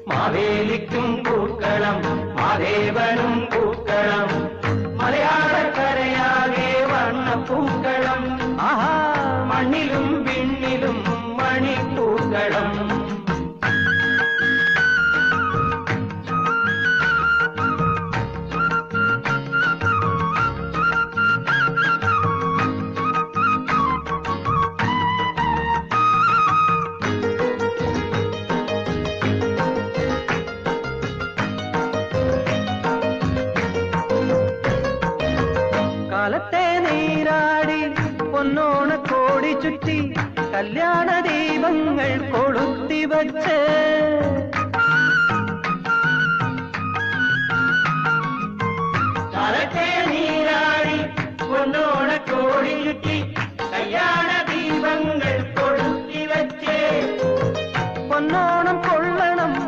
മാവേലിക്കും പൂക്കളം മാദേവനും പൂക്കളം മലയാളക്കരയാകെ വർണ്ണപ്പൂക്കളം ആഹാ മണ്ണിലും വിണ്ണിലും മണിപ്പൂക്കളം കാലത്തെ നീരാടി പൊന്നോണ കോടി ചുറ്റി കല്യാണ ദീപങ്ങൾ കൊളുത്തി വച്ച്